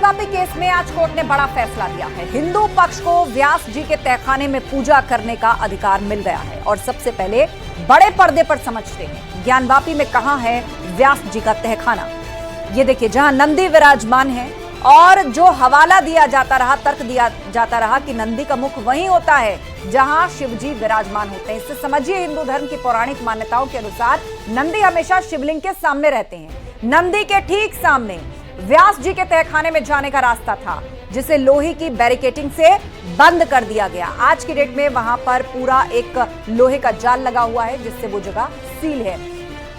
Gyanvapi case में आज court ने बड़ा फैसला दिया है। हिंदू पक्ष को व्यास जी के तहखाने में पूजा करने का अधिकार मिल गया है और सबसे पहले बड़े पर्दे पर समझते हैं ज्ञानवापी में कहां है व्यास जी का तहखाना। ये देखिए, जहां नंदी विराजमान है और जो हवाला दिया जाता रहा, तर्क दिया जाता रहा कि नंदी का मुख वहीं होता है जहां शिवजी विराजमान होते हैं। इससे समझिए, हिंदू धर्म की पौराणिक मान्यताओं के अनुसार नंदी हमेशा शिवलिंग के सामने रहते हैं। नंदी के ठीक सामने व्यास जी के तहखाने में जाने का रास्ता था, जिसे लोहे की बैरिकेडिंग से बंद कर दिया गया। आज की डेट में वहां पर पूरा एक लोहे का जाल लगा हुआ है, जिससे वो जगह सील है।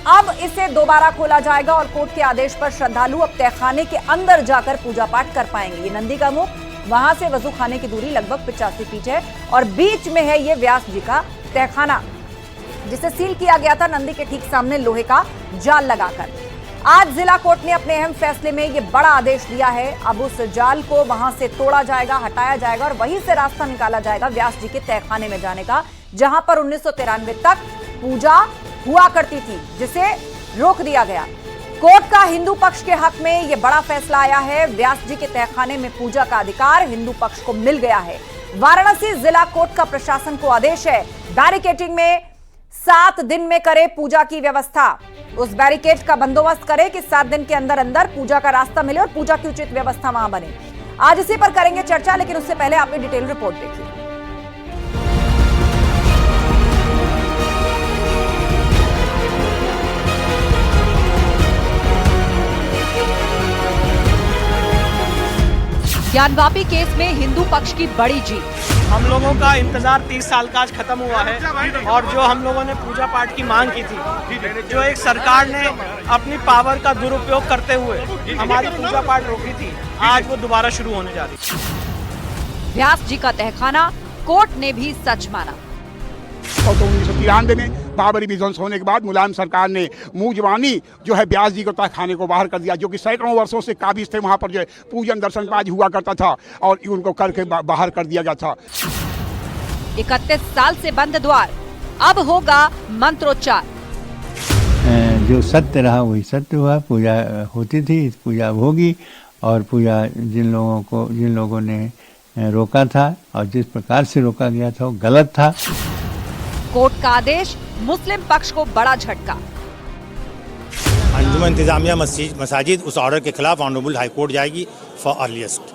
अब इसे दोबारा खोला जाएगा और कोर्ट के आदेश पर श्रद्धालु अब तहखाने के अंदर जाकर पूजा पाठ कर पाएंगे। ये नंदी का मुख, वहां से वजू खाने की दूरी लगभग 85 फीट है और बीच में है ये व्यास जी का तहखाना, जिसे सील किया गया था नंदी के ठीक सामने लोहे का जाल लगाकर। आज जिला कोर्ट ने अपने अहम फैसले में यह बड़ा आदेश दिया है। अब उस जाल को वहां से तोड़ा जाएगा, हटाया जाएगा और वहीं से रास्ता निकाला जाएगा व्यास जी के तहखाने में जाने का, जहां पर 1993 तक पूजा हुआ करती थी, जिसे रोक दिया गया। कोर्ट का हिंदू पक्ष के हक में यह बड़ा फैसला आया है। व्यास जी के तहखाने में पूजा का अधिकार हिंदू पक्ष को मिल गया है। वाराणसी जिला कोर्ट का प्रशासन को आदेश है, बैरिकेडिंग में 7 दिन में करे पूजा की व्यवस्था। उस बैरिकेड का बंदोबस्त करे कि 7 दिन के अंदर अंदर पूजा का रास्ता मिले और पूजा की उचित व्यवस्था वहां बने। आज इसी पर करेंगे चर्चा, लेकिन उससे पहले आपने डिटेल रिपोर्ट देखी। ज्ञानवापी केस में हिंदू पक्ष की बड़ी जीत। हम लोगों का इंतजार 30 साल का आज खत्म हुआ है और जो हम लोगों ने पूजा पाठ की मांग की थी, जो एक सरकार ने अपनी पावर का दुरुपयोग करते हुए हमारी पूजा पाठ रोकी थी, आज वो दोबारा शुरू होने जा रही है। व्यास जी का तहखाना कोर्ट ने भी सच माना। 1993 में बाबरी विध्वंस होने के बाद मुलायम सरकार ने मुंह जबानी जो है व्यास जी को तहखाने को बाहर कर दिया, जो कि सैकड़ों वर्षों से काबिज थे। वहां पर जो है पूजन दर्शन काज हुआ करता था और उनको करके बाहर कर दिया गया था। 31 साल से बंद द्वार, अब होगा मंत्रोच्चार। जो सत्य रहा वही सत्य हुआ। पूजा होती थी, पूजा होगी और पूजा जिन लोगों ने रोका था और जिस प्रकार से रोका गया था वो गलत था। कोर्ट का आदेश, मुस्लिम पक्ष को बड़ा झटका। अंजुमन इंतजामिया मसाजिद उस ऑर्डर के खिलाफ ऑनरेबल हाई कोर्ट जाएगी फॉर अर्लीस्ट।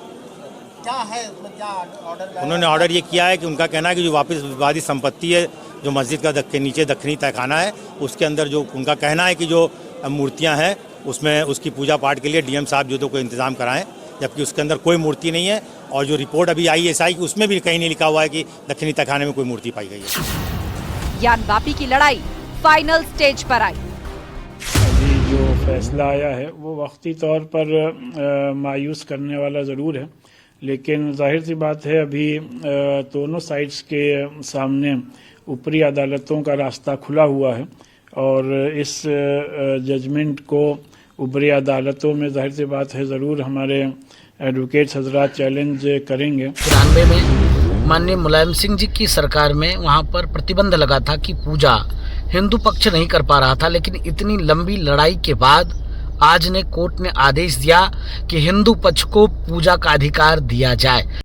क्या है ऑर्डर? उन्होंने ऑर्डर ये किया है कि उनका कहना है कि जो वापस विवादित संपत्ति है, जो मस्जिद का नीचे दक्षिणी तहखाना है, उसके अंदर जो उनका कहना है कि जो मूर्तियां हैं उसमें उसकी पूजा पाठ के लिए डीएम साहब जो तो कोई इंतजाम कराएं, जबकि उसके अंदर कोई मूर्ति नहीं है। और जो रिपोर्ट अभी आई एसआई की, उसमें भी कहीं नहीं लिखा हुआ है कि दक्षिणी तहखाने में कोई मूर्ति पाई गई है। ज्ञानवापी की लड़ाई फाइनल स्टेज पर आई। अभी जो फैसला आया है वो वक्ती तौर पर मायूस करने वाला ज़रूर है, लेकिन जाहिर सी बात है अभी दोनों साइड्स के सामने ऊपरी अदालतों का रास्ता खुला हुआ है और इस जजमेंट को ऊपरी अदालतों में जाहिर सी बात है ज़रूर हमारे एडवोकेट्स हजरात चैलेंज करेंगे। 93 में माननीय मुलायम सिंह जी की सरकार में वहां पर प्रतिबंध लगा था कि पूजा हिंदू पक्ष नहीं कर पा रहा था, लेकिन इतनी लंबी लड़ाई के बाद आज ने कोर्ट ने आदेश दिया कि हिंदू पक्ष को पूजा का अधिकार दिया जाए।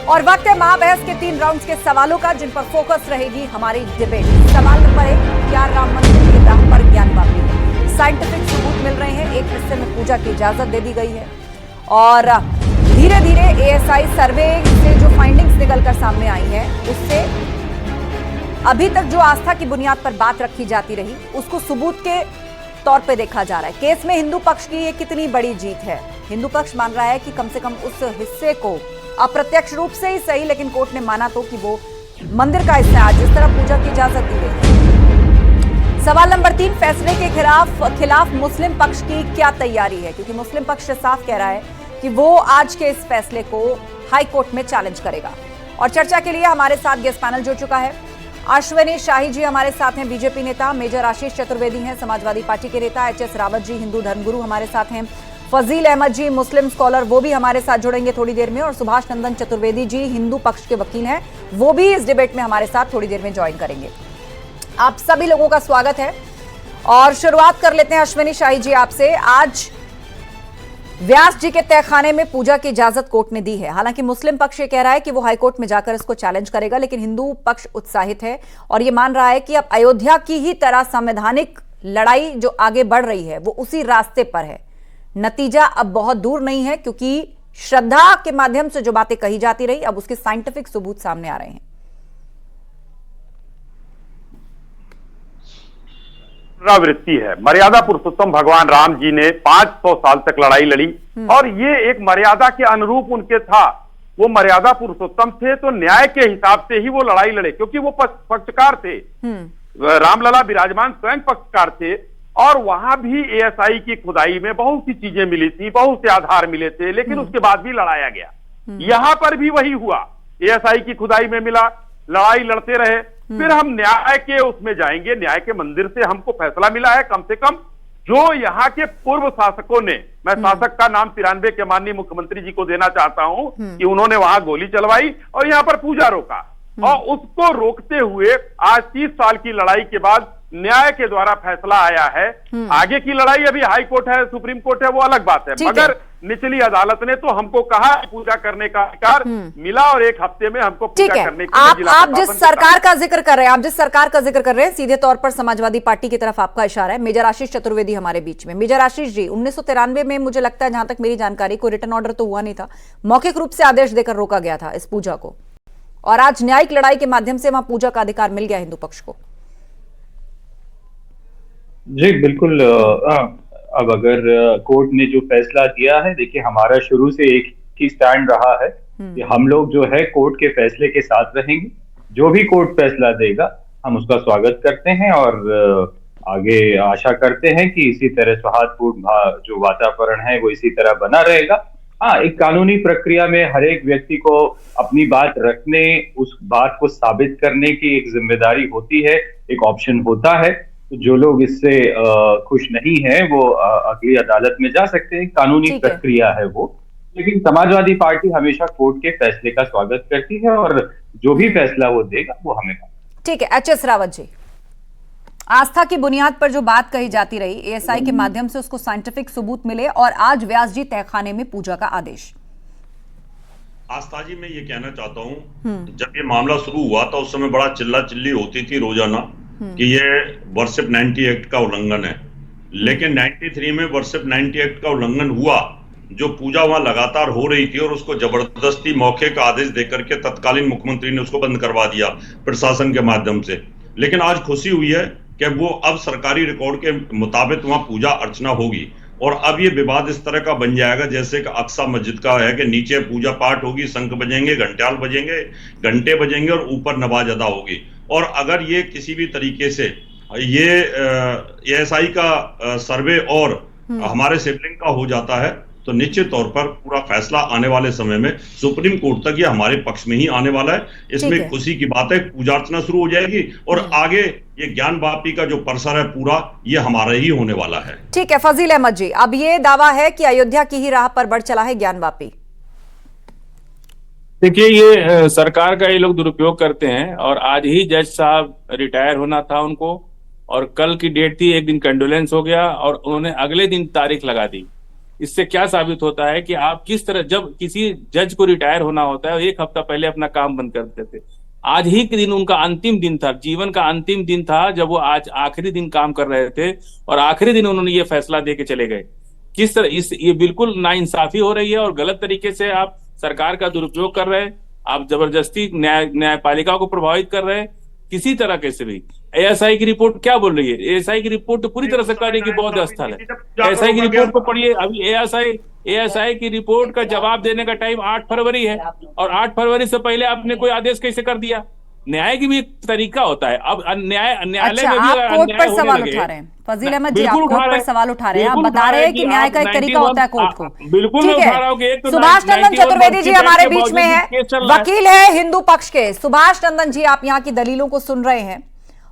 और वक्त है महाबहस के 3 राउंड्स के सवालों का, जिन पर फोकस रहेगी हमारी डिबेट। सवाल नंबर 1, क्या राम मंदिर की राह पर ज्ञानवापी है? साइंटिफिक सबूत मिल रहे हैं, एक हिस्से में पूजा की इजाजत दे दी गई है और धीरे धीरे एएसआई सर्वे से जो फाइंडिंग्स निकलकर सामने आई है, उससे अभी तक जो आस्था की बुनियाद पर बात रखी जाती रही, उसको सबूत के तौर पे देखा जा रहा है। केस में हिंदू पक्ष की ये कितनी बड़ी जीत है? हिंदू पक्ष मान रहा है कि कम से कम उस हिस्से को अप्रत्यक्ष रूप से ही सही, लेकिन कोर्ट ने माना तो कि वो मंदिर का हिस्सा है, जिस तरह पूजा की इजाजत दी गई। सवाल नंबर 3, फैसले के खिलाफ मुस्लिम पक्ष की क्या तैयारी है? क्योंकि मुस्लिम पक्ष साफ कह रहा है कि वो आज के इस फैसले को हाई कोर्ट में चैलेंज करेगा। और चर्चा के लिए हमारे साथ गेस्ट पैनल जुड़ चुका है। अश्विनी शाही जी हमारे साथ हैं, बीजेपी नेता। मेजर आशीष चतुर्वेदी हैं, समाजवादी पार्टी के नेता। एचएस रावत जी, हिंदू धर्मगुरु, हमारे साथ हैं। फजील अहमद जी मुस्लिम स्कॉलर वो भी हमारे साथ जुड़ेंगे थोड़ी देर में, और सुभाष नंदन चतुर्वेदी जी हिंदू पक्ष के वकील हैं, वो भी इस डिबेट में हमारे साथ थोड़ी देर में ज्वाइन करेंगे। आप सभी लोगों का स्वागत है और शुरुआत कर लेते हैं अश्विनी शाही जी आपसे। आज व्यास जी के तहखाने में पूजा की इजाजत कोर्ट ने दी है। हालांकि मुस्लिम पक्ष ये कह रहा है कि वो हाईकोर्ट में जाकर इसको चैलेंज करेगा, लेकिन हिंदू पक्ष उत्साहित है और ये मान रहा है कि अब अयोध्या की ही तरह संवैधानिक लड़ाई जो आगे बढ़ रही है वो उसी रास्ते पर है। नतीजा अब बहुत दूर नहीं है, क्योंकि श्रद्धा के माध्यम से जो बातें कही जाती रही अब उसके साइंटिफिक सबूत सामने आ रहे हैं। पुनरावृत्ति है। मर्यादा पुरुषोत्तम भगवान राम जी ने 500 साल तक लड़ाई लड़ी और ये एक मर्यादा के अनुरूप उनके था। वो मर्यादा पुरुषोत्तम थे तो न्याय के हिसाब से ही वो लड़ाई लड़े, क्योंकि वो पक्षकार थे। रामलला विराजमान स्वयं पक्षकार थे और वहां भी एएसआई की खुदाई में बहुत सी चीजें मिली थी, बहुत से आधार मिले थे, लेकिन उसके बाद भी लड़ाया गया। यहां पर भी वही हुआ, एएसआई की खुदाई में मिला, लड़ाई लड़ते रहे, फिर हम न्याय के उसमें जाएंगे, न्याय के मंदिर से हमको फैसला मिला है। कम से कम जो यहाँ के पूर्व शासकों ने, मैं शासक का नाम 93 के माननीय मुख्यमंत्री जी को देना चाहता हूं कि उन्होंने वहां गोली चलवाई और यहाँ पर पूजा रोका, और उसको रोकते हुए आज 30 साल की लड़ाई के बाद न्याय के द्वारा फैसला आया है। आगे की लड़ाई अभी हाई कोर्ट है, सुप्रीम कोर्ट है, वो अलग बात है, मगर निचली अदालत ने तो हमको कहा पूजा करने का अधिकार मिला और 1 हफ्ते में हमको पूजा करने के लिए आप जिस सरकार का जिक्र कर रहे हैं, सीधे तौर पर समाजवादी पार्टी की तरफ आपका इशारा है। मेजर आशीष चतुर्वेदी हमारे बीच में। मेजर आशीष जी, 1993 में मुझे लगता है, जहां तक मेरी जानकारी, कोई रिटर्न ऑर्डर तो हुआ नहीं था, मौखिक रूप से आदेश देकर रोका गया था इस पूजा को, और आज न्यायिक लड़ाई के माध्यम से वहां पूजा का अधिकार मिल गया हिंदू पक्ष को। जी बिल्कुल। अब अगर कोर्ट ने जो फैसला दिया है, देखिए हमारा शुरू से एक ही स्टैंड रहा है कि हम लोग जो है कोर्ट के फैसले के साथ रहेंगे। जो भी कोर्ट फैसला देगा हम उसका स्वागत करते हैं और आगे आशा करते हैं कि इसी तरह सौहार्दपूर्ण जो वातावरण है वो इसी तरह बना रहेगा। हाँ, एक कानूनी प्रक्रिया में हर एक व्यक्ति को अपनी बात रखने, उस बात को साबित करने की एक जिम्मेदारी होती है, एक ऑप्शन होता है। तो जो लोग इससे खुश नहीं है वो अगली अदालत में जा सकते हैं, कानूनी प्रक्रिया है वो। लेकिन समाजवादी पार्टी हमेशा कोर्ट के फैसले का स्वागत करती है और जो भी फैसला वो देगा वो हमें। ठीक है, एचएस रावत जी, आस्था की बुनियाद पर जो बात कही जाती रही, एएसआई के माध्यम से उसको साइंटिफिक सबूत मिले और आज व्यास जी तहखाने में पूजा का आदेश। आस्था जी, मैं ये कहना चाहता हूँ, जब ये मामला शुरू हुआ था उस समय बड़ा चिल्ला चिल्ली होती थी रोजाना कि ये वर्शिप 90 एक्ट का उल्लंघन है, लेकिन 93 में वर्शिप 90 एक्ट का उल्लंघन हुआ। जो पूजा वहां लगातार हो रही थी और उसको जबरदस्ती मौखिक आदेश देकर के तत्कालीन मुख्यमंत्री ने उसको बंद करवा दिया प्रशासन के माध्यम से। लेकिन आज खुशी हुई है कि वो अब सरकारी रिकॉर्ड के मुताबिक वहां पूजा अर्चना होगी, और अब ये विवाद इस तरह का बन जाएगा जैसे कि अक्सा मस्जिद का है कि नीचे पूजा पाठ होगी, शंख बजेंगे, घंटाल बजेंगे, घंटे बजेंगे और ऊपर नमाज अदा होगी। और अगर ये किसी भी तरीके से ये एएसआई का सर्वे और हमारे सिबलिंग का हो जाता है तो निश्चित तौर पर पूरा फैसला आने वाले समय में सुप्रीम कोर्ट तक ये हमारे पक्ष में ही आने वाला है। इसमें खुशी की बात है, पूजा अर्चना शुरू हो जाएगी और आगे ये ज्ञान वापी का जो परिसर है पूरा ये हमारा ही होने वाला है। ठीक है फजील अहमद जी, अब ये दावा है कि अयोध्या की ही राह पर बढ़ चला है ज्ञान वापी। देखिए, ये सरकार का ये लोग दुरुपयोग करते हैं और आज ही जज साहब रिटायर होना था उनको और कल की डेट थी, एक दिन कंडोलेंस हो गया और उन्होंने अगले दिन तारीख लगा दी। इससे क्या साबित होता है कि आप किस तरह, जब किसी जज को रिटायर होना होता है 1 हफ्ता पहले अपना काम बंद कर देते थे। आज ही के दिन उनका अंतिम दिन था, जीवन का अंतिम दिन था, जब वो आज आखिरी दिन काम कर रहे थे और आखिरी दिन उन्होंने ये फैसला दे के चले गए। किस तरह ये बिल्कुल नाइंसाफी हो रही है और गलत तरीके से आप सरकार का दुरुपयोग कर रहे हैं। आप जबरदस्ती न्यायपालिका को प्रभावित कर रहे हैं किसी तरह के से भी। एएसआई की रिपोर्ट क्या बोल रही है? एएसआई की रिपोर्ट तो पूरी तरह से कह रही है कि बौद्ध स्थल है। एएसआई की रिपोर्ट को पढ़िए। अभी एएसआई की रिपोर्ट का जवाब देने का टाइम 8 फरवरी है और 8 फरवरी से पहले आपने कोई आदेश कैसे कर दिया? न्याय की भी एक तरीका होता है। अब न्यायालय में भी कोर्ट पर सवाल उठा रहे हैं फजील अहमद जी, आप कोर्ट पर सवाल उठा रहे हैं, आप बता रहे हैं कि न्याय का एक तरीका होता है कोर्ट को। बिल्कुल ठीक है, सुभाष नंदन चतुर्वेदी जी हमारे बीच में है, वकील है हिंदू पक्ष के। सुभाष नंदन जी, आप यहाँ की दलीलों को सुन रहे हैं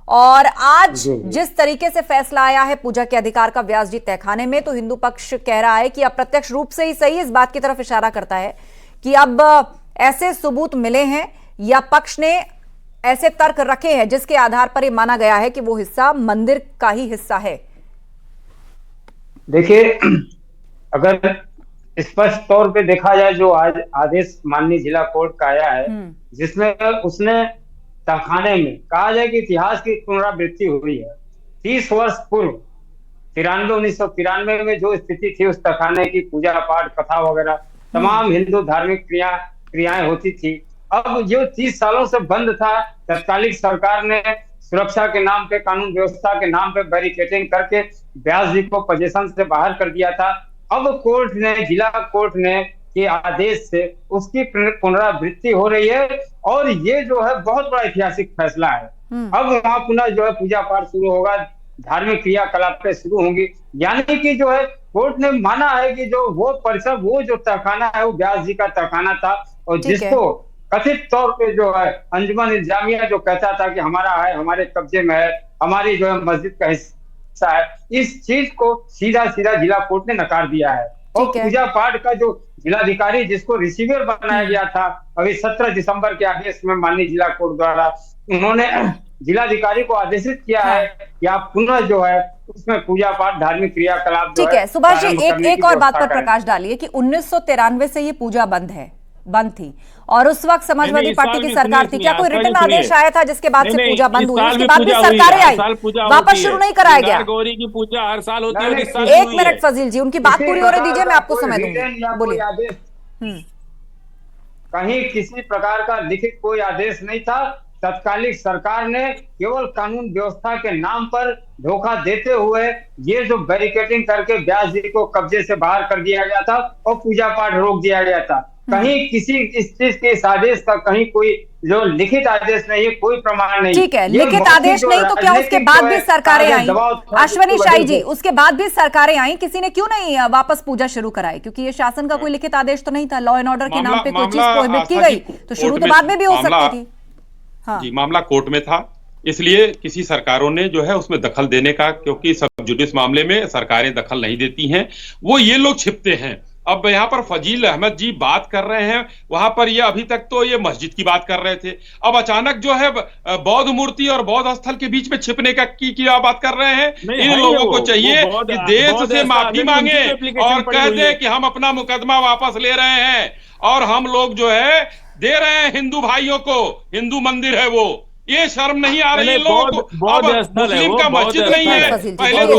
और आज जिस तरीके से फैसला आया है पूजा के अधिकार का व्यास जी तहखाने में, तो हिंदू पक्ष कह रहा है कि अप्रत्यक्ष रूप से ही सही इस बात की तरफ इशारा करता है कि अब ऐसे सबूत मिले हैं या पक्ष ने ऐसे तर्क रखे हैं जिसके आधार पर यह माना गया है कि वो हिस्सा मंदिर का ही हिस्सा है। देखिए, अगर स्पष्ट तौर पे देखा जाए, जो आज आदेश माननीय जिला कोर्ट का आया है, जिसमें उसने तहखाने में कहा जाए कि इतिहास की पुनरावृत्ति हुई है। 30 वर्ष पूर्व 1993 में जो स्थिति थी, उस तहखाने की पूजा पाठ कथा वगैरह तमाम हिंदू धार्मिक क्रियाएं होती थी। अब जो 30 सालों से बंद था, तत्कालीन सरकार ने सुरक्षा के नाम पे, कानून व्यवस्था के नाम पे बैरिकेडिंग करके व्यास जी को पोजीशन से बाहर कर दिया था। अब कोर्ट ने, जिला कोर्ट ने के आदेश से उसकी पुनरावृत्ति हो रही है और ये जो है बहुत बड़ा ऐतिहासिक फैसला है। अब वहां पुनः जो है पूजा पाठ शुरू होगा, धार्मिक क्रियाकलापें शुरू होंगी, यानी कि जो है कोर्ट ने माना है कि जो वो परिसर, वो जो तहखाना है, वो व्यास जी का तहखाना था और जिसको कथित तौर पे जो है अंजुमन इंतजामिया जो कहता था कि हमारा है, हमारे कब्जे में है, हमारी जो है मस्जिद का हिस्सा है, इस चीज को सीधा जिला कोर्ट ने नकार दिया है। और पूजा पाठ का जो जिलाधिकारी जिसको रिसीवर बनाया गया था, अभी 17 दिसंबर के आदेश में माननीय जिला कोर्ट द्वारा उन्होंने जिलाधिकारी को आदेशित किया है कि आप पुनः जो है उसमें पूजा पाठ, धार्मिक क्रियाकलाप। ठीक है सुभाष जी, एक और बात पर प्रकाश डालिए कि 1993 से ये पूजा बंद थी और उस वक्त समाजवादी पार्टी की सरकार थी। क्या कोई रिटर्न आदेश आया था जिसके बाद से पूजा बंद हुई? उसके बाद भी सरकारें आई, वापस शुरू नहीं कराया गया। गौरी की पूजा हर साल होती है। एक मिनट फजील जी, उनकी बात पूरी होने दीजिए, मैं आपको समय दूंगी, बोलिए। कहीं किसी प्रकार का लिखित कोई आदेश नहीं था। तत्कालीन सरकार ने केवल कानून व्यवस्था के नाम पर धोखा देते हुए ये जो बैरिकेडिंग करके व्यास जी को कब्जे से बाहर कर दिया गया था और पूजा पाठ रोक दिया गया था। कहीं किसी इस चीज के इस आदेश का कहीं कोई जो लिखित आदेश नहीं है, कोई प्रमाण नहीं। ठीक है, लिखित आदेश नहीं तो क्या उसके बाद भी सरकारें आई? अश्वनी शाही जी, उसके बाद भी सरकारें आई, किसी ने क्यों नहीं वापस पूजा शुरू कराई? क्योंकि ये शासन का कोई लिखित आदेश तो नहीं था, लॉ एंड ऑर्डर के नाम पे कोई चीज प्रोहिबिट की गई तो शुरू तो बाद में भी हो सकती थी। हाँ जी, मामला कोर्ट में था, इसलिए किसी सरकारों ने जो है उसमें दखल देने का, क्योंकि सब जुडिस मामले में सरकारें दखल नहीं देती हैं, वो ये लोग छिपते हैं। अब यहाँ पर फजील अहमद जी बात कर रहे हैं, वहां पर ये अभी तक तो ये मस्जिद की बात कर रहे थे, अब अचानक जो है बौद्ध मूर्ति और बौद्ध स्थल के बीच में छिपने का की क्या बात कर रहे हैं। इन लोगों को चाहिए कि देश से माफी मांगे और कह दे कि हम अपना मुकदमा वापस ले रहे हैं और हम लोग जो है दे रहे हैं हिंदू भाइयों को, हिंदू मंदिर है वो। ये शर्म नहीं आ रही है लोगों को? अब मुस्लिम का मस्जिद नहीं है, पहले तो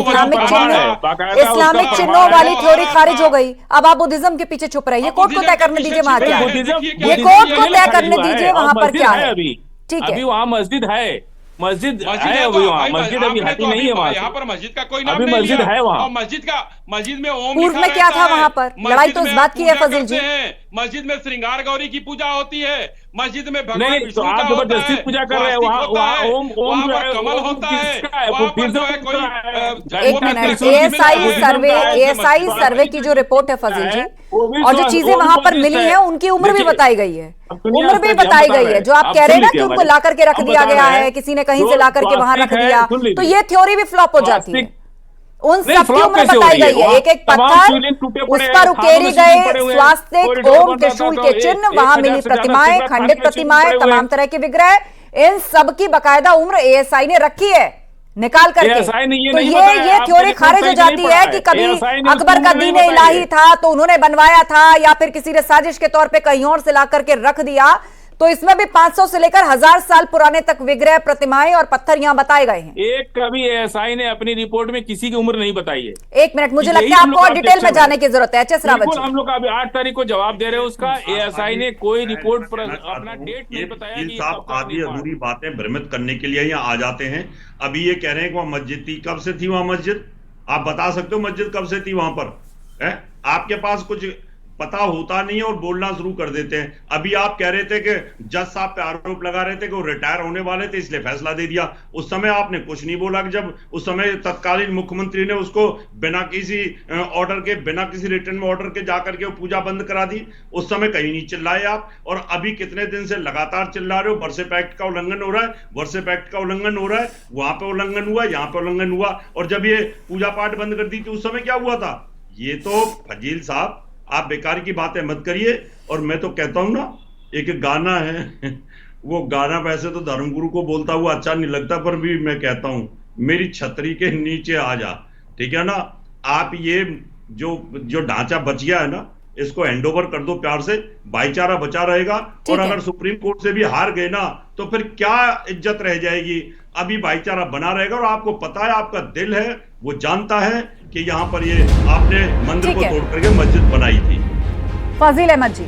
इस्लामिक चिन्हों वाली थ्योरी खारिज हो गई, अब आप बुद्धिज्म के पीछे छुप रहे हैं। ये कोर्ट को तय करने दीजिए वहां क्या है, ये कोर्ट को तय करने दीजिए वहां पर क्या है। ठीक है, अभी वहाँ मस्जिद है, मस्जिद है अभी वहाँ, मस्जिद अभी हटी नहीं है वहाँ, यहाँ पर मस्जिद का कोई नाम अभी नहीं मस्जिद है वहाँ। मस्जिद में ओम पूर्व में क्या था वहाँ पर? लड़ाई तो इस बात की है फजील जी, मस्जिद में श्रृंगार गौरी की पूजा होती है, मस्जिद में भगवान नहीं, तो आप जबरदस्ती पूजा कर रहे हैं, वहाँ ओम कमल होता है, वहाँ पर जो है कोई। एक मिनट, एएसआई सर्वे की जो रिपोर्ट है फजील जी, और जो चीजें वहां पर मिली हैं उनकी उम्र भी बताई गई है, उम्र भी बताई गई है। जो आप कह रहे हैं ना कि उनको ला करके रख दिया गया है, किसी ने कहीं से ला करके वहां रख दिया, तो ये थ्योरी भी फ्लॉप हो जाती है। उन सबकी उम्र बताई गई है, एक एक पत्थर, उस पर उकेरी गए स्वास्तिक, ओम, त्रिशूल के चिन्ह, वहां मिली प्रतिमाएं, खंडित प्रतिमाएं, तमाम तरह के विग्रह, इन सब की बाकायदा उम्र एएसआई ने रखी है निकाल करके। तो ये थ्योरी खारिज हो जाती है कि कभी अकबर का दीन इलाही था तो उन्होंने बनवाया था, या फिर किसी ने साजिश के तौर पे कहीं और से ला करके रख दिया। तो इसमें भी 500 से लेकर 1000 साल पुराने तक विग्रह, प्रतिमाएं और पत्थर यहाँ बताए गए हैं। एक कभी एएसआई ने अपनी रिपोर्ट में किसी की उम्र नहीं बताई है। एक मिनट, मुझे लगता है आपको और डिटेल में जाने की जरूरत है। एचएस रावत जी, हम लोग अभी 8 तारीख को जवाब दे रहे हैं उसका, एएसआई ने कोई रिपोर्ट पर अपना डेट नहीं बताया। साहब आधी अधूरी बातें भ्रमित करने के लिए यहाँ आ जाते हैं। अभी ये कह रहे हैं कि वहाँ मस्जिद थी, कब से थी वहाँ मस्जिद? आप बता सकते हो मस्जिद कब से थी वहां पर? आपके पास कुछ पता होता नहीं है और बोलना शुरू कर देते हैं। अभी आप कह रहे थे कि जज साहब पे आरोप लगा रहे थे कि वो रिटायर होने वाले थे इसलिए फैसला दे दिया। उस समय आपने कुछ नहीं बोला कि जब उस समय तत्कालीन मुख्यमंत्री ने उसको बिना किसी ऑर्डर के, बिना किसी रिटर्न में ऑर्डर के जाकर के वो पूजा बंद करा दी। उस समय कहीं नहीं चिल्लाए आप, और अभी कितने दिन से लगातार चिल्ला रहे हो वर्षिप एक्ट का उल्लंघन हो रहा है, वर्षिप एक्ट का उल्लंघन हो रहा है। वहां पे उल्लंघन हुआ, यहाँ पे उल्लंघन हुआ, और जब ये पूजा पाठ बंद कर दी थी उस समय क्या हुआ था? ये तो फजील साहब आप बेकार की बातें मत करिए। और मैं तो कहता हूं ना, एक गाना है वो गाना वैसे तो धर्मगुरु को बोलता हुआ अच्छा नहीं लगता, पर भी मैं कहता हूं मेरी छतरी के नीचे आ जा, ठीक है ना। आप ये जो ढांचा बच गया है ना, इसको हैंडओवर कर दो प्यार से, भाईचारा बचा रहेगा। और अगर सुप्रीम कोर्ट से भी हार गए ना तो फिर क्या इज्जत रह जाएगी? अभी भाईचारा बना रहेगा। और आपको पता है, आपका दिल है वो जानता है कि यहाँ पर ये आपने मंदिर को तोड़ करके मस्जिद बनाई थी। फजील अहमद जी,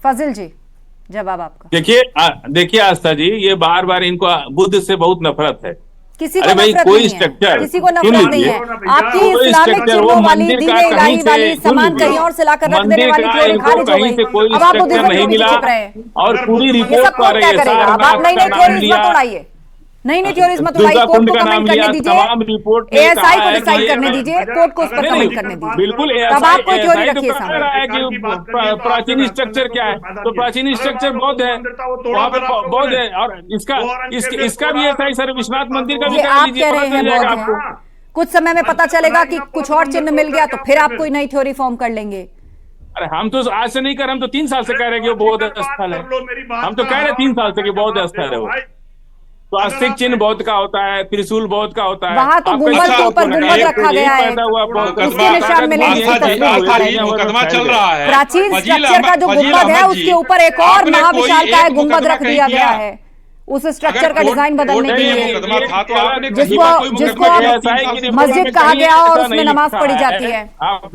फजील जी, जवाब आपका। देखिए आस्था जी, ये बार बार इनको बुद्ध से बहुत नफरत है। किसी को नफरत नहीं है, किसी को नफरत नहीं है। आपकी इस्लामिक चिन्हों वाली, दीन इलाही वाली सामान कहीं और से लाकर रख देने वाली थ्योरी खारिज हो गई। अब आप बुद्धिज्म नहीं मिला और पूरी रिपोर्ट क्या करेगा? अब आप नई नई थ्योरीज मत उड़ाइए, नई नई थ्योरीज मत उड़ाइए। कोर्ट को कमेंट करने दीजिए, एएसआई को डिसाइड करने दीजिए, कोर्ट को उस पर कमेंट करने दीजिए। बिल्कुल, तब आप कोई थ्योरी रखिए सामने। प्राचीन स्ट्रक्चर क्या है? तो प्राचीन स्ट्रक्चर बौद्ध है, वहाँ पे बौद्ध है। और इसका भी ऐसा ही सर, विश्वनाथ मंदिर का भी आप कह रहे हैं बौद्ध है। कुछ समय में पता चलेगा कि कुछ और चिन्ह मिल गया तो फिर आप कोई नई थ्योरी फॉर्म कर लेंगे। अरे हम तो आज से नहीं कर रहे, हम तो 3 साल से कह रहे हैं कि वो बौद्ध स्थल है। हम तो कह रहे 3 साल से कि बौद्ध स्थल है वो। स्वास्तिक चिन्ह बौद्ध का होता है, त्रिशूल बौद्ध का होता है। वहाँ तो गुंबद के ऊपर गुंबद रखा गया है, उसके निशान मिलेंगे। मुकदमा चल रहा है, प्राचीन स्ट्रक्चर का जो गुंबद है उसके ऊपर एक और महाविशालकाय गुंबद रख दिया गया है, उस स्ट्रक्चर का डिजाइन बदलने के लिए, जिसको मस्जिद कहा गया और उसमें नमाज पढ़ी जाती है।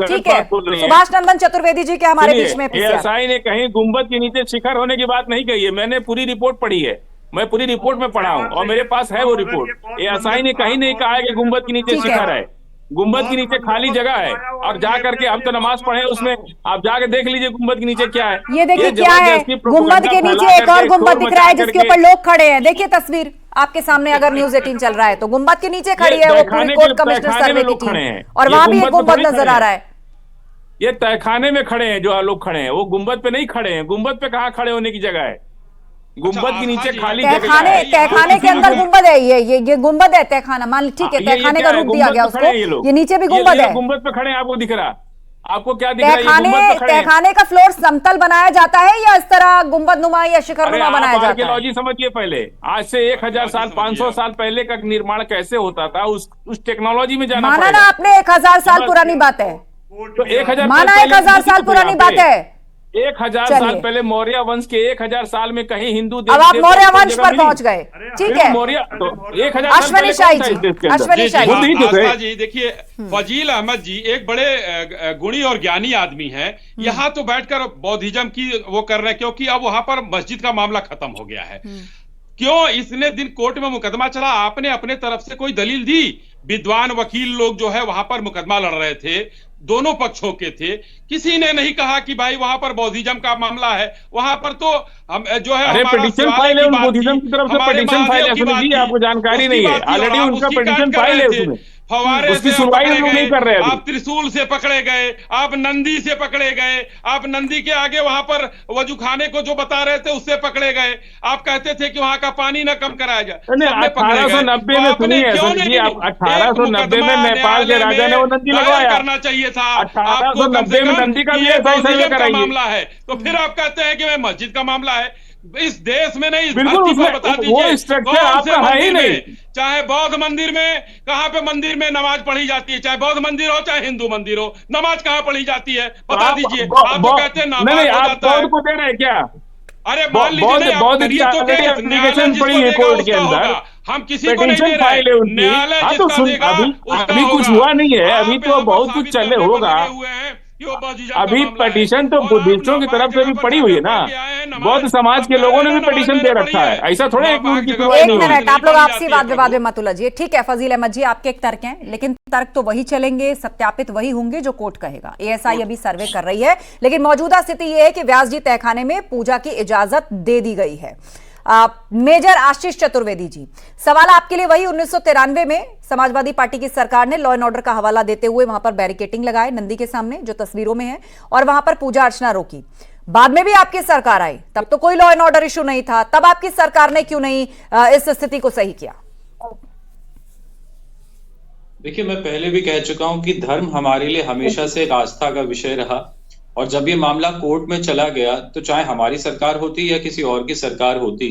ठीक है, सुभाष नंदन चतुर्वेदी जी के हमारे बीच में एएसआई ने कहीं गुंबद के नीचे शिखर होने की बात नहीं कही है। मैंने पूरी रिपोर्ट पढ़ी है, मैं पूरी रिपोर्ट में पढ़ा हूँ और मेरे पास है वो रिपोर्ट। एएसआई ने कहीं नहीं कहा है कि गुंबद के नीचे शिखर है। गुंबद के नीचे खाली जगह है, और जा करके हम तो नमाज पढ़े उसमें, आप जाके देख लीजिए गुंबद के नीचे क्या है। ये देखिए क्या है, गुंबद के नीचे एक और गुंबद दिख रहा है जिसके ऊपर लोग खड़े हैं। देखिए तस्वीर आपके सामने, अगर न्यूज़ 18 चल रहा है तो गुंबद के नीचे खड़ी है वो पूरी कोर्ट कमिश्नर सर्वे की टीम, और वहां भी एक गुंबद नजर आ रहा है। ये तहखाने में खड़े हैं जो लोग खड़े हैं, वो गुंबद पे नहीं खड़े हैं। गुंबद पे कहाँ खड़े होने की जगह है? गुंबद के नीचे खाली तहखाने के अंदर गुंबद है। ये गुंबद है, तहखाना मान, ठीक है, तहखाने का रूप दिया गया उसको। ये नीचे भी गुंबद है। गुंबद पे खड़े हैं, आपको दिख रहा? आपको क्या दिख रहा है? तहखाने का फ्लोर समतल बनाया जाता है या इस तरह गुंबद नुमा या शिखर नुमा बनाया जाता है? आर्कियोलॉजी समझिए पहले, आज से 1000 साल 500 साल पहले का निर्माण कैसे होता था, उस टेक्नोलॉजी में जाना माना ना आपने 1000 साल पुरानी बात है, तो 1000 माना 1000 साल पुरानी बात है। 1000 साल पहले मौर्य वंश के 1000 साल में कहीं हिंदू अब आप मौर्य वंश पर पहुंच गए, ठीक है। मौर्य तो 1000 अश्वनी शाही जी, देखिए फजील अहमद जी एक बड़े गुणी और ज्ञानी आदमी हैं। यहाँ तो बैठकर बौद्धिज्म की वो कर रहे हैं, क्योंकि अब वहां पर मस्जिद का मामला खत्म हो गया है। क्यों इतने दिन कोर्ट में मुकदमा चला? आपने अपने तरफ से कोई दलील दी? विद्वान वकील लोग जो है वहां पर मुकदमा लड़ रहे थे, दोनों पक्षों के थे, किसी ने नहीं कहा कि भाई वहां पर बौद्धिज्म का मामला है। वहां पर तो हम जो है पिटीशन फाइल है, बौद्धिज्म की तरफ से पिटीशन फाइल है, आपको जानकारी नहीं है? ऑलरेडी उनका पिटीशन फाइल है, उसमें फवारे उसकी सुनवाई हम लोग नहीं कर रहे हैं। आप त्रिशूल से पकड़े गए, आप नंदी से पकड़े गए, आप नंदी के आगे वहां पर वजू खाने को जो बता रहे थे उससे पकड़े गए। आप कहते थे कि वहां का पानी न कम कराया जाए। 1890 में सुनिए जी, 1890 में नेपाल के राजा ने वो नंदी लगवाया, करना चाहिए था। 1890 में नंदी का मामला है, तो फिर आप कहते हैं कि मैं मस्जिद का मामला है। इस देश में नहीं, बिल्कुल बता दीजिए, वो स्ट्रक्चर आपका है ही नहीं। चाहे बौद्ध मंदिर में, कहाँ पे मंदिर में नमाज पढ़ी जाती है? चाहे बौद्ध मंदिर हो चाहे हिंदू मंदिर हो, नमाज कहाँ पढ़ी जाती है? बता दीजिए। आप तो कहते हैं नमाज हो जाता है। को दे रहे हैं क्या? अरे मान लीजिए एप्लीकेशन पड़ी है कोर्ट के अंदर, हम किसी को नहीं दे रहे। न्यायालय जिसका देगा अभी कुछ हुआ नहीं है, अभी तो बहुत कुछ चले होगा। अभी पिटीशन तो बुद्धिस्टों की तरफ से भी पड़ी हुई है ना, बौद्ध समाज के लोगों ने भी पिटीशन दे रखा है, ऐसा थोड़ा है कि उनकी एक मिनट, आप लोग आपसी वाद विवाद में मत उलझिए। ठीक है फजील अहमद जी, आपके एक तर्क हैं, लेकिन तर्क तो वही चलेंगे, सत्यापित वही होंगे जो कोर्ट कहेगा। एएसआई अभी सर्वे कर रही है, लेकिन मौजूदा स्थिति यह है कि व्यास जी तहखाने में पूजा की इजाजत दे दी गई है। मेजर आशीष चतुर्वेदी जी, सवाल आपके लिए वही, 1993 में समाजवादी पार्टी की सरकार ने लॉ एंड ऑर्डर का हवाला देते हुए वहां पर बैरिकेटिंग लगाए नंदी के सामने, जो तस्वीरों में है, और वहां पर पूजा अर्चना रोकी। बाद में भी आपकी सरकार आई, तब तो कोई लॉ एंड ऑर्डर इशू नहीं था, तब आपकी सरकार ने क्यों नहीं इस स्थिति को सही किया? देखिए, मैं पहले भी कह चुका हूं कि धर्म हमारे लिए हमेशा से एक आस्था का विषय रहा, और जब ये मामला कोर्ट में चला गया तो चाहे हमारी सरकार होती या किसी और की सरकार होती,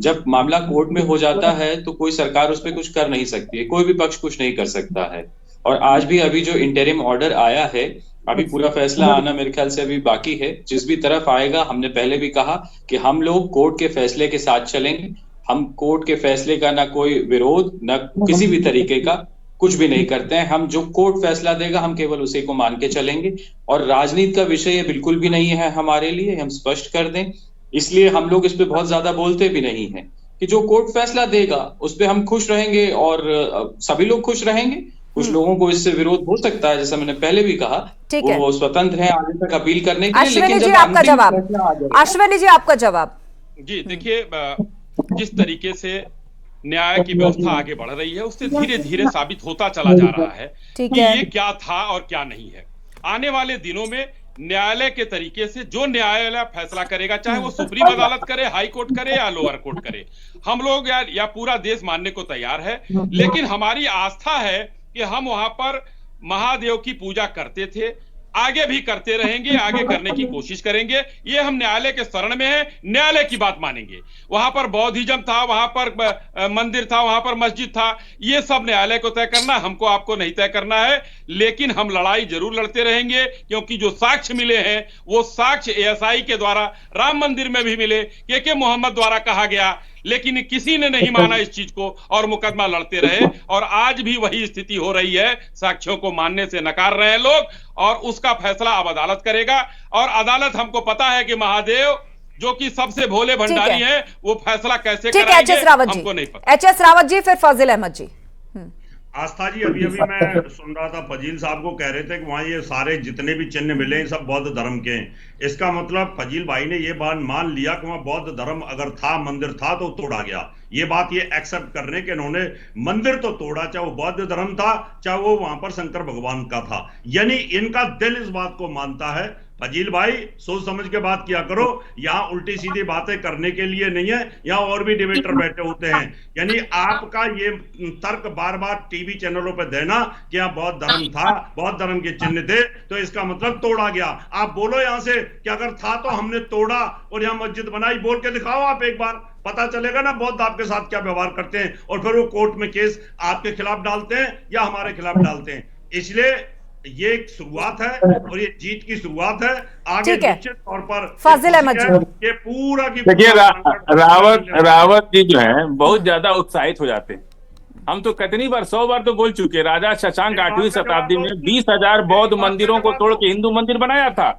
जब मामला कोर्ट में हो जाता है तो कोई सरकार उस पर कुछ कर नहीं सकती है, कोई भी पक्ष कुछ नहीं कर सकता है। और आज भी अभी जो इंटरिम ऑर्डर आया है, अभी पूरा फैसला आना मेरे ख्याल से अभी बाकी है। जिस भी तरफ आएगा, हमने पहले भी कहा कि हम लोग कोर्ट के फैसले के साथ चलेंगे। हम कोर्ट के फैसले का ना कोई विरोध, ना किसी भी तरीके का कुछ भी नहीं करते हैं। हम जो कोर्ट फैसला देगा हम केवल उसी को मान के चलेंगे, और राजनीति का विषय ये बिल्कुल भी नहीं है हमारे लिए, हम स्पष्ट कर दें। इसलिए हम लोग इस पे बहुत ज्यादा बोलते भी नहीं हैं कि जो कोर्ट फैसला देगा उस पे हम खुश रहेंगे और सभी लोग खुश रहेंगे। कुछ लोगों को इससे विरोध हो सकता है, जैसा मैंने पहले भी कहा, वो स्वतंत्र हैं आगे तक अपील करने के लिए। अश्विनी जी आपका जवाब, अश्विनी जी आपका जवाब। जी देखिए, जिस तरीके से न्याय की व्यवस्था आगे बढ़ रही है उससे धीरे धीरे साबित होता चला जा रहा है कि ये क्या था और क्या नहीं है। आने वाले दिनों में न्यायालय के तरीके से जो न्यायालय फैसला करेगा, चाहे वो सुप्रीम अदालत करे, हाई कोर्ट करे या लोअर कोर्ट करे, हम लोग या पूरा देश मानने को तैयार है। लेकिन हमारी आस्था है कि हम वहां पर महादेव की पूजा करते थे, आगे भी करते रहेंगे, आगे करने की कोशिश करेंगे। ये हम न्यायालय के शरण में है, न्यायालय की बात मानेंगे। वहां पर बौद्धिज्म था, वहां पर मंदिर था, वहां पर मस्जिद था, ये सब न्यायालय को तय करना, हमको आपको नहीं तय करना है। लेकिन हम लड़ाई जरूर लड़ते रहेंगे, क्योंकि जो साक्ष्य मिले हैं वो साक्ष्य एएसआई के द्वारा राम मंदिर में भी मिले, के मोहम्मद द्वारा कहा गया, लेकिन किसी ने नहीं माना इस चीज को और मुकदमा लड़ते रहे। और आज भी वही स्थिति हो रही है, साक्ष्यों को मानने से नकार रहे हैं लोग, और उसका फैसला अब अदालत करेगा। और अदालत, हमको पता है कि महादेव जो कि सबसे भोले भंडारी हैं, वो फैसला कैसे कराएंगे हमको नहीं पता। एचएस रावत जी, फिर फाजिल अहमद जी। आस्था जी, अभी मैं सुन रहा था, फजील साहब को कह रहे थे कि वहां ये सारे जितने भी चिन्ह मिले हैं सब बौद्ध धर्म के हैं। इसका मतलब फजील भाई ने ये बात मान लिया कि वहां बौद्ध धर्म अगर था, मंदिर था तो तोड़ा गया। ये बात ये एक्सेप्ट करने के इन्होंने मंदिर तो तोड़ा, चाहे वो बौद्ध धर्म था, चाहे वो वहां पर शंकर भगवान का था। यानी इनका दिल इस बात को मानता है। फजील भाई, सोच समझ के बात किया करो, यहाँ उल्टी सीधी बातें करने के लिए नहीं है, यहाँ और भी डिबेटर बैठे होते हैं। यानी आपका ये तर्क बार बार टीवी चैनलों पर देना कि यहाँ बौद्ध धर्म था, बौद्ध धर्म के चिन्ह थे, तो इसका मतलब तोड़ा गया। आप बोलो यहाँ से कि अगर था तो हमने तोड़ा और यहाँ मस्जिद बनाई, बोल के दिखाओ आप एक बार, पता चलेगा ना बौद्ध आपके साथ क्या व्यवहार करते हैं। और फिर वो कोर्ट में केस आपके खिलाफ डालते हैं या हमारे खिलाफ डालते हैं। इसलिए ये एक शुरुआत है और ये जीत की शुरुआत है। आगे निश्चित तौर पर फाजिल अहमद जी, ये पूरा की देखिए, रावत जी जो है बहुत ज्यादा उत्साहित हो जाते हैं। हम तो कितनी बार, 100 बार तो बोल चुके, राजा शशांक 8वीं शताब्दी में 20,000 बौद्ध मंदिरों को तोड़ के हिंदू मंदिर बनाया था,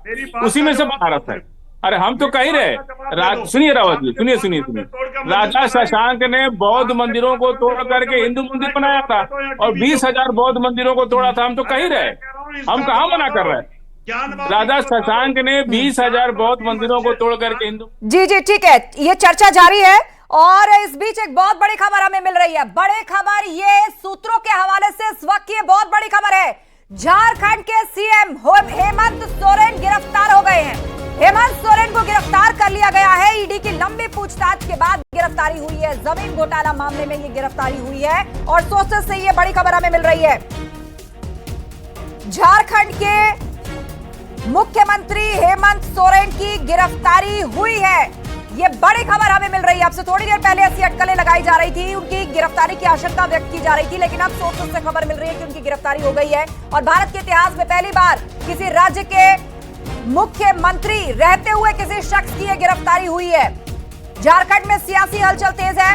उसी में से बनारस है। अरे हम तो कह ही रहे, सुनिए रावत जी, सुनिए। राजा शशांक ने बौद्ध मंदिरों को तोड़ करके हिंदू मंदिर बनाया था और 20,000 बौद्ध मंदिरों को तोड़ा था। हम तो कह ही रहे, हम कहाँ मना कर रहे हैं। राजा शशांक ने 20,000 बौद्ध मंदिरों को तोड़ करके हिंदू। जी ठीक है, ये चर्चा जारी है। और इस बीच एक बहुत बड़ी खबर हमें मिल रही है। बड़ी खबर ये सूत्रों के हवाले से इस वक्त की बहुत बड़ी खबर है। झारखंड के सीएम हेमंत सोरेन गिरफ्तार हो गए हैं। हेमंत सोरेन को गिरफ्तार कर लिया गया है। ईडी की लंबी पूछताछ के बाद गिरफ्तारी हुई है। जमीन घोटाला मामले में ये गिरफ्तारी हुई है और सोर्सेस से ये बड़ी खबर हमें मिल रही है। झारखंड के मुख्यमंत्री हेमंत सोरेन की गिरफ्तारी हुई है। ये बड़ी खबर हमें मिल रही है। आपसे थोड़ी देर पहले ऐसी अटकलें लगाई जा रही थी, उनकी गिरफ्तारी की आशंका व्यक्त की जा रही थी, लेकिन अब सोर्सेस से खबर मिल रही है कि उनकी गिरफ्तारी हो गई है। और भारत के इतिहास में पहली बार किसी राज्य के मुख्यमंत्री रहते हुए किसी शख्स की गिरफ्तारी हुई है। झारखंड में सियासी हलचल तेज है।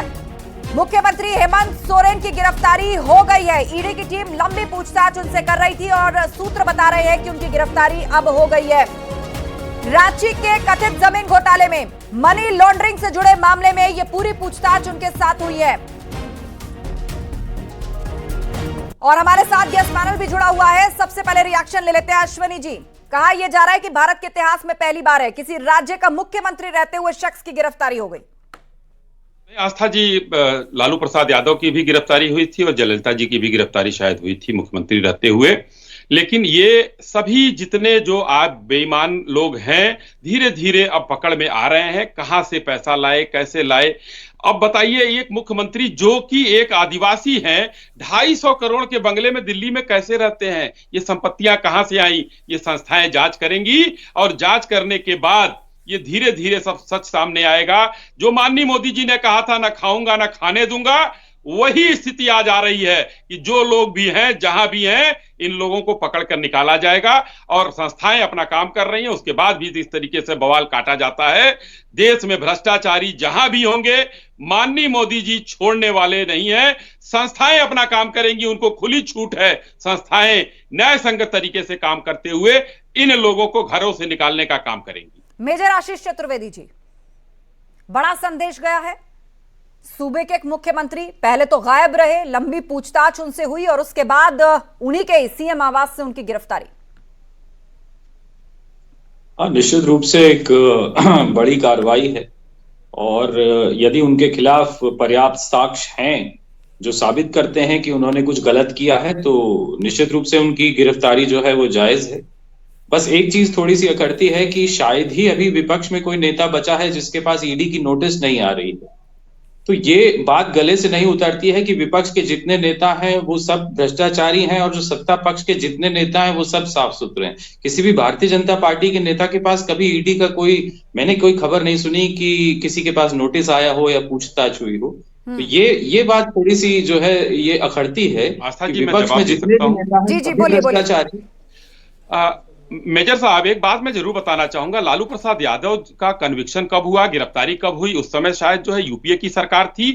मुख्यमंत्री हेमंत सोरेन की गिरफ्तारी हो गई है। ईडी की टीम लंबी पूछताछ उनसे कर रही थी और सूत्र बता रहे हैं कि उनकी गिरफ्तारी अब हो गई है। रांची के कथित जमीन घोटाले में मनी लॉन्ड्रिंग से जुड़े मामले में ये पूरी पूछताछ उनके साथ हुई है। और हमारे साथ गेस्ट पैनल भी जुड़ा हुआ है। सबसे पहले रिएक्शन ले लेते हैं अश्विनी जी। कहा यह जा रहा है कि भारत के इतिहास में पहली बार है किसी राज्य का मुख्यमंत्री रहते हुए शख्स की गिरफ्तारी हो गई। आस्था जी, लालू प्रसाद यादव की भी गिरफ्तारी हुई थी और जयललिता जी की भी गिरफ्तारी शायद हुई थी मुख्यमंत्री रहते हुए। लेकिन ये सभी जितने जो आज बेईमान लोग हैं धीरे धीरे अब पकड़ में आ रहे हैं। कहां से पैसा लाए, कैसे लाए। अब बताइए, एक मुख्यमंत्री जो कि एक आदिवासी हैं 250 करोड़ के बंगले में दिल्ली में कैसे रहते हैं, ये संपत्तियां कहां से आई, ये संस्थाएं जांच करेंगी और जांच करने के बाद ये धीरे धीरे सब सच सामने आएगा। जो माननीय मोदी जी ने कहा था, ना खाऊंगा ना खाने दूंगा, वही स्थिति आज आ रही है कि जो लोग भी हैं जहां भी हैं इन लोगों को पकड़कर निकाला जाएगा और संस्थाएं अपना काम कर रही हैं। उसके बाद भी इस तरीके से बवाल काटा जाता है। देश में भ्रष्टाचारी जहां भी होंगे माननीय मोदी जी छोड़ने वाले नहीं है। संस्थाएं अपना काम करेंगी, उनको खुली छूट है। संस्थाएं न्याय संगत तरीके से काम करते हुए इन लोगों को घरों से निकालने का काम करेंगी। मेजर आशीष चतुर्वेदी जी, बड़ा संदेश गया है। सूबे के एक मुख्यमंत्री पहले तो गायब रहे, लंबी पूछताछ उनसे हुई और उसके बाद उन्हीं के सीएम आवास से उनकी गिरफ्तारी। निश्चित रूप से एक बड़ी कार्रवाई है और यदि उनके खिलाफ पर्याप्त साक्ष्य हैं जो साबित करते हैं कि उन्होंने कुछ गलत किया है तो निश्चित रूप से उनकी गिरफ्तारी जो है वो जायज है। बस एक चीज थोड़ी सी अखरती है कि शायद ही अभी विपक्ष में कोई नेता बचा है जिसके पास ईडी की नोटिस नहीं आ रही है। तो ये बात गले से नहीं उतरती है कि विपक्ष के जितने नेता हैं वो सब भ्रष्टाचारी हैं और जो सत्ता पक्ष के जितने नेता हैं वो सब साफ सुथरे हैं। किसी भी भारतीय जनता पार्टी के नेता के पास कभी ईडी का मैंने कोई खबर नहीं सुनी कि किसी के पास नोटिस आया हो या पूछताछ हुई हो। तो ये बात थोड़ी सी जो है ये अखरती है कि विपक्ष में जितने भी नेता हैं सभी भ्रष्टाचारी। मेजर साहब, एक बात मैं जरूर बताना चाहूंगा, लालू प्रसाद यादव का कन्विक्शन कब हुआ, गिरफ्तारी कब हुई, उस समय शायद जो है यूपीए की सरकार थी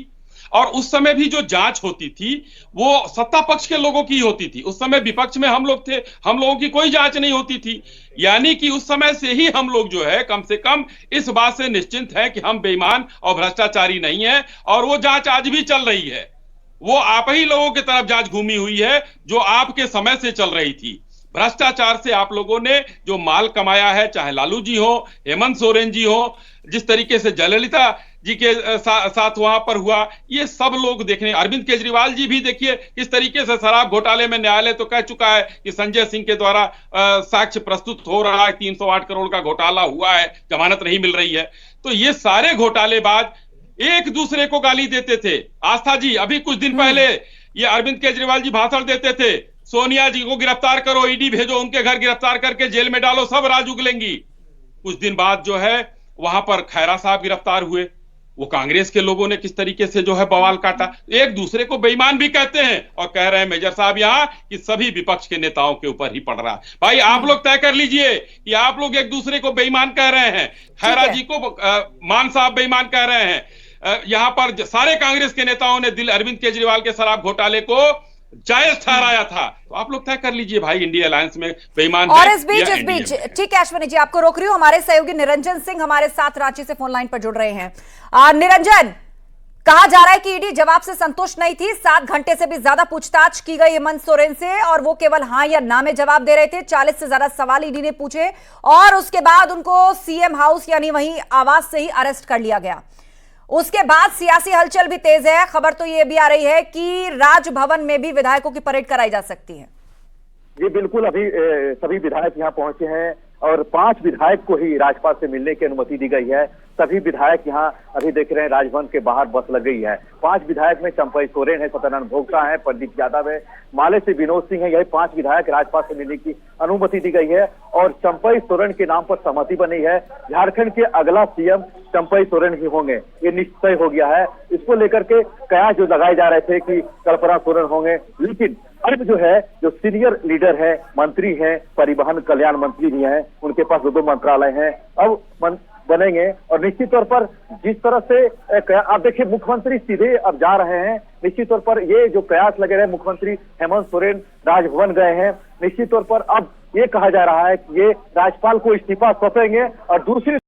और उस समय भी जो जांच होती थी वो सत्ता पक्ष के लोगों की होती थी। उस समय विपक्ष में हम लोग थे, हम लोगों की कोई जांच नहीं होती थी। यानी कि उस समय से ही हम लोग जो है कम से कम इस बात से निश्चिंत है कि हम बेईमान और भ्रष्टाचारी नहीं है और वो जांच आज भी चल रही है। वो आप ही लोगों की तरफ जांच घूमी हुई है जो आपके समय से चल रही थी। भ्रष्टाचार से आप लोगों ने जो माल कमाया है, चाहे लालू जी हो, हेमंत सोरेन जी हो, जिस तरीके से जयललिता जी के साथ वहां पर हुआ, ये सब लोग देखने। अरविंद केजरीवाल जी भी देखिए किस तरीके से शराब घोटाले में न्यायालय तो कह चुका है कि संजय सिंह के द्वारा साक्ष्य प्रस्तुत हो रहा है, 308 करोड़ का घोटाला हुआ है, जमानत नहीं मिल रही है। तो ये सारे घोटालेबाज एक दूसरे को गाली देते थे। आस्था जी, अभी कुछ दिन पहले ये अरविंद केजरीवाल जी भाषण देते थे, सोनिया जी को गिरफ्तार करो, ईडी भेजो, उनके घर गिरफ्तार करके जेल में डालो, सब राज उगलेंगी। कुछ दिन बाद जो है वहां पर खैरा साहब गिरफ्तार हुए। वो कांग्रेस के लोगों ने किस तरीके से जो है बवाल काटा। एक दूसरे को बेईमान भी कहते हैं और कह रहे हैं मेजर साहब यहाँ कि सभी विपक्ष के नेताओं के ऊपर ही पड़ रहा है। भाई आप लोग तय कर लीजिए कि आप लोग एक दूसरे को बेईमान कह रहे हैं, खैरा जी को मान साहब बेईमान कह रहे हैं, यहाँ पर सारे कांग्रेस के नेताओं ने दिल अरविंद केजरीवाल के शराब घोटाले को जायज ठहराया था। तो आप लोग तय कर लीजिए भाई, इंडिया अलायंस में बेईमान और इस बीच ठीक है अश्विनी जी, आपको रोक रही हूँ, हमारे सहयोगी निरंजन सिंह हमारे साथ रांची से फोन लाइन पर जुड़ रहे हैं। निरंजन, कहा जा रहा है कि ईडी जवाब से संतुष्ट नहीं थी, 7 घंटे से भी ज्यादा पूछताछ की गई हेमंत सोरेन से और वो केवल हाँ या ना में जवाब दे रहे थे। 40 से ज्यादा सवाल ईडी ने पूछे और उसके बाद उनको सीएम हाउस यानी वहीं आवास से ही अरेस्ट कर लिया गया। उसके बाद सियासी हलचल भी तेज है। खबर तो ये भी आ रही है कि राजभवन में भी विधायकों की परेड कराई जा सकती है। जी बिल्कुल, अभी सभी विधायक यहाँ पहुंचे हैं और 5 विधायक को ही राज्यपाल से मिलने की अनुमति दी गई है। सभी विधायक यहाँ अभी देख रहे हैं राजभवन के बाहर बस लग गई है। 5 विधायक में चंपई सोरेन है, सत्यानंद भोक्ता है, प्रदीप यादव है, माले से विनोद सिंह है। यही 5 विधायक राज्यपाल से मिलने की अनुमति दी गई है और चंपई सोरेन के नाम पर सहमति बनी है। झारखंड के अगला सीएम चंपई सोरेन ही होंगे, ये निश्चय हो गया है। इसको लेकर के कयास जो लगाए जा रहे थे कि कल्पना सोरेन होंगे, लेकिन अब जो है जो सीनियर लीडर है, मंत्री हैं, परिवहन कल्याण मंत्री भी हैं, उनके पास 2 मंत्रालय हैं, अब बनेंगे। और निश्चित तौर पर जिस तरह से आप देखिए मुख्यमंत्री सीधे अब जा रहे हैं, निश्चित तौर पर ये जो कयास लगे रहे, मुख्यमंत्री हेमंत सोरेन राजभवन गए हैं, निश्चित तौर पर अब ये कहा जा रहा है कि ये राज्यपाल को इस्तीफा सौंपेंगे और दूसरी